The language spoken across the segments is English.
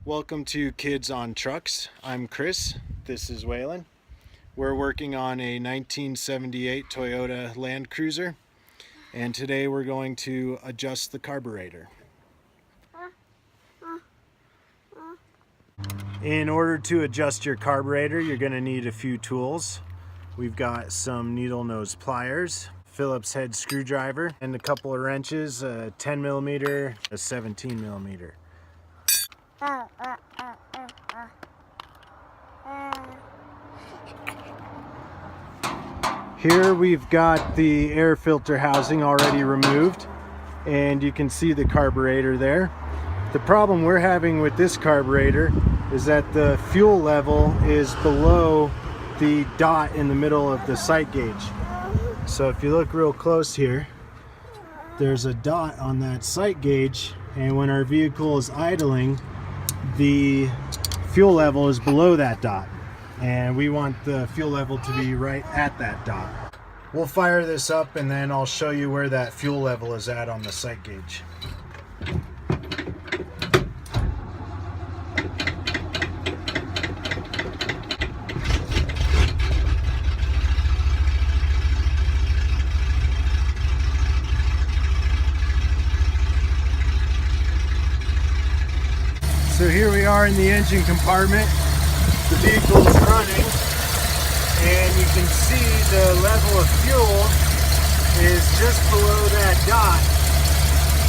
Welcome to Kids on Trucks. I'm Chris. This is Waylon. We're working on a 1978 Toyota Land Cruiser, and today we're going to adjust the carburetor. In order to adjust your carburetor, you're going to need a few tools. We've got some needle nose pliers, Phillips head screwdriver, and a couple of wrenches, a 10 millimeter, a 17 millimeter. Here we've got the air filter housing already removed, and you can see the carburetor there. The problem we're having with this carburetor is that the fuel level is below the dot in the middle of the sight gauge. So if you look real close here, there's a dot on that sight gauge, and when our vehicle is idling, the fuel level is below that dot, and we want the fuel level to be right at that dot. We'll fire this up and then I'll show you where that fuel level is at on the sight gauge. So here we are in the engine compartment. The vehicle is running, and you can see the level of fuel is just below that dot.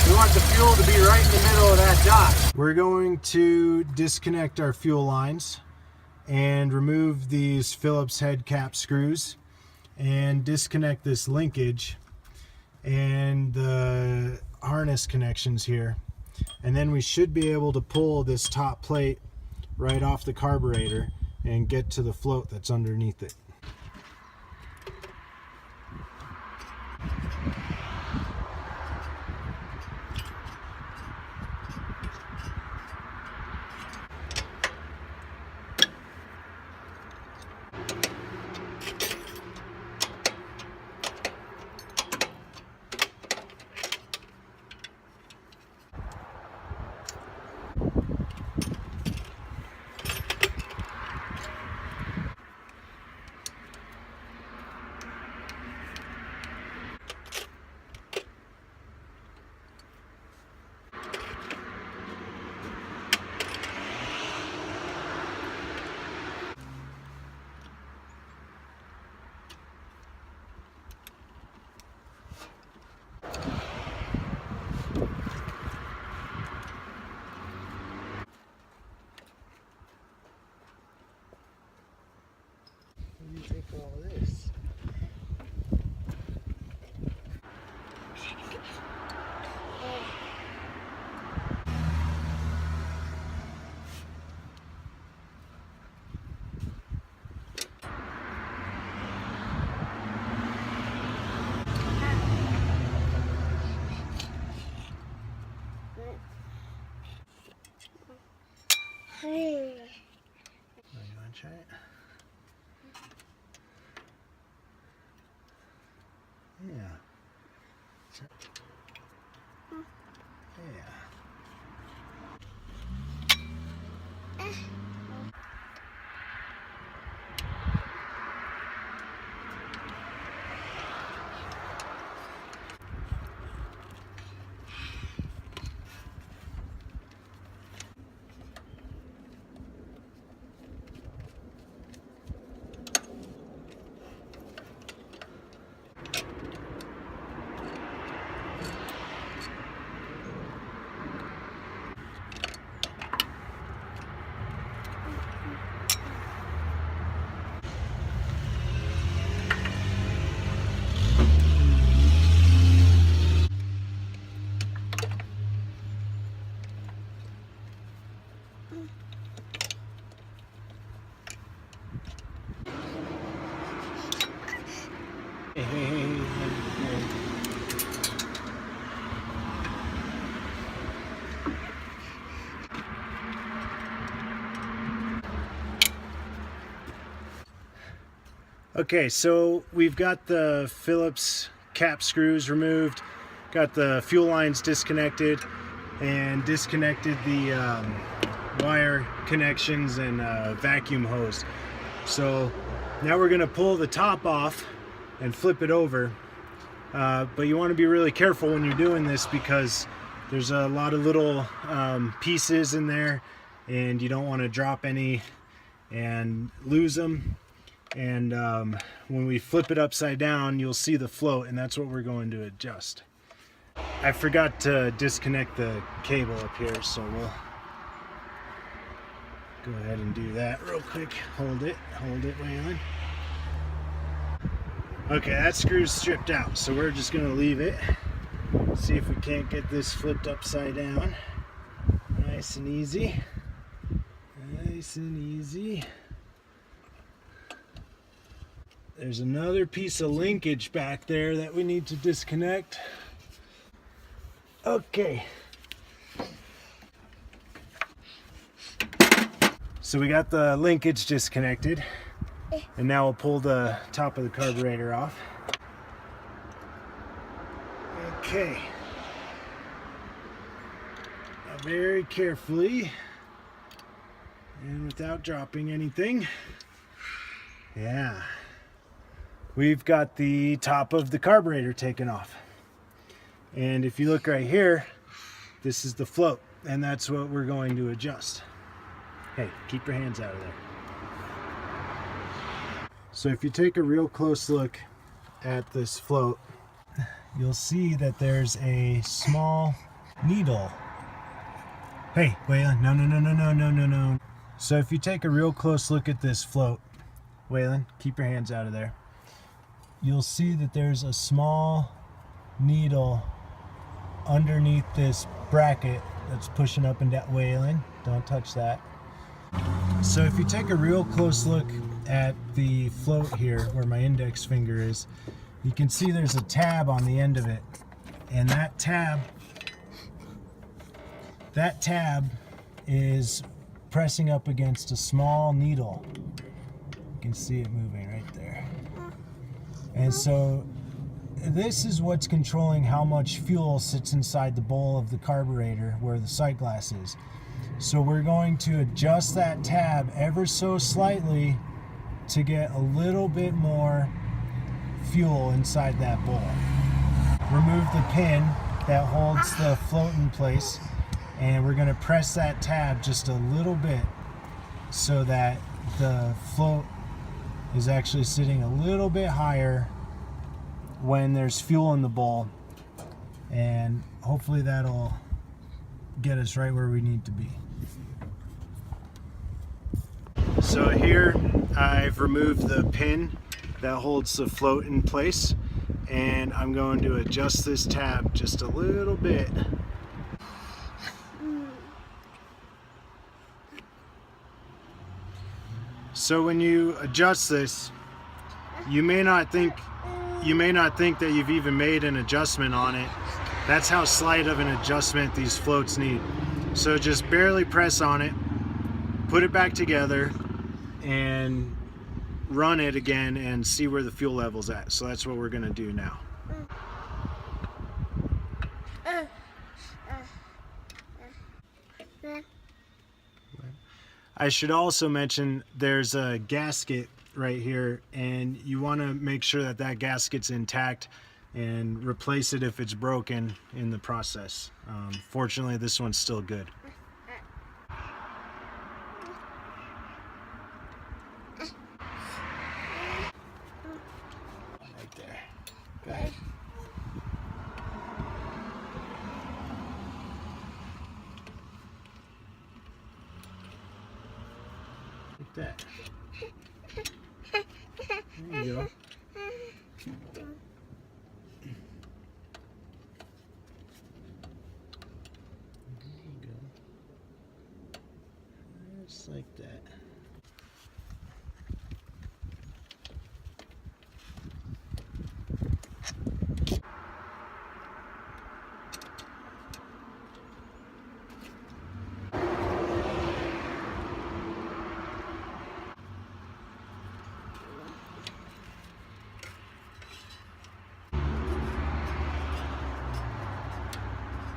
We want the fuel to be right in the middle of that dot. We're going to disconnect our fuel lines and remove these Phillips head cap screws and disconnect this linkage and the harness connections here. And then we should be able to pull this top plate right off the carburetor and get to the float that's underneath it. What do you think of all this? Hey. You want to try it? Yeah. Yeah. Okay, so we've got the Phillips cap screws removed, got the fuel lines disconnected, and disconnected the wire connections and vacuum hose. So now we're going to pull the top off and flip it over. But you want to be really careful when you're doing this because there's a lot of little pieces in there, and you don't want to drop any and lose them. And when we flip it upside down, you'll see the float, and that's what we're going to adjust. I forgot to disconnect the cable up here, so we'll go ahead and do that real quick. Hold it, Waylon. Okay, that screw's stripped out, so we're just gonna leave it. See if we can't get this flipped upside down. Nice and easy. Nice and easy. There's another piece of linkage back there that we need to disconnect. Okay. So we got the linkage disconnected, and now we'll pull the top of the carburetor off. Okay. Now very carefully and without dropping anything. Yeah. We've got the top of the carburetor taken off. And if you look right here, this is the float, and that's what we're going to adjust. Hey, keep your hands out of there. So if you take a real close look at this float, you'll see that there's a small needle. Hey, Waylon, no. So if you take a real close look at this float, Waylon, keep your hands out of there. You'll see that there's a small needle underneath this bracket that's pushing up and down. Waylon, don't touch that. So if you take a real close look at the float here where my index finger is, you can see there's a tab on the end of it, and that tab is pressing up against a small needle. You can see it moving right there. And so this is what's controlling how much fuel sits inside the bowl of the carburetor where the sight glass is. So we're going to adjust that tab ever so slightly to get a little bit more fuel inside that bowl. Remove the pin that holds the float in place, and we're going to press that tab just a little bit so that the float is actually sitting a little bit higher when there's fuel in the bowl, and hopefully that'll get us right where we need to be. So here I've removed the pin that holds the float in place, and I'm going to adjust this tab just a little bit. So when you adjust this, you may not think that you've even made an adjustment on it. That's how slight of an adjustment these floats need. So just barely press on it, put it back together, and run it again and see where the fuel level's at. So that's what we're going to do now. I should also mention there's a gasket right here, and you want to make sure that that gasket's intact and replace it if it's broken in the process. Fortunately, this one's still good. Right there. Go ahead. Like that. There you go. Just like that.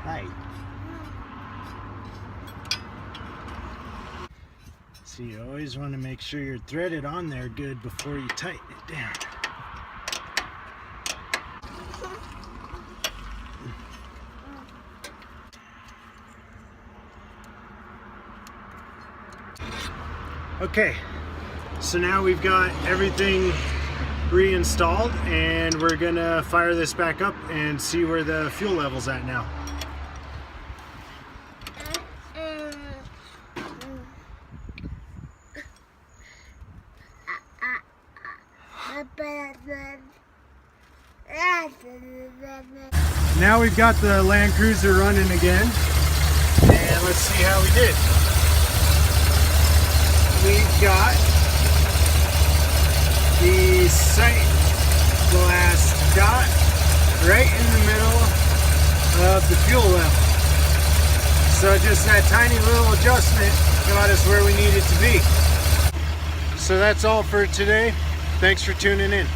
Hi. So you always want to make sure you're threaded on there good before you tighten it down. Okay, so now we've got everything reinstalled and we're gonna fire this back up and see where the fuel level's at now. Now we've got the Land Cruiser running again, and let's see how we did. We've got the sight glass dot right in the middle of the fuel level. So just that tiny little adjustment got us where we needed to be. So that's all for today. Thanks for tuning in.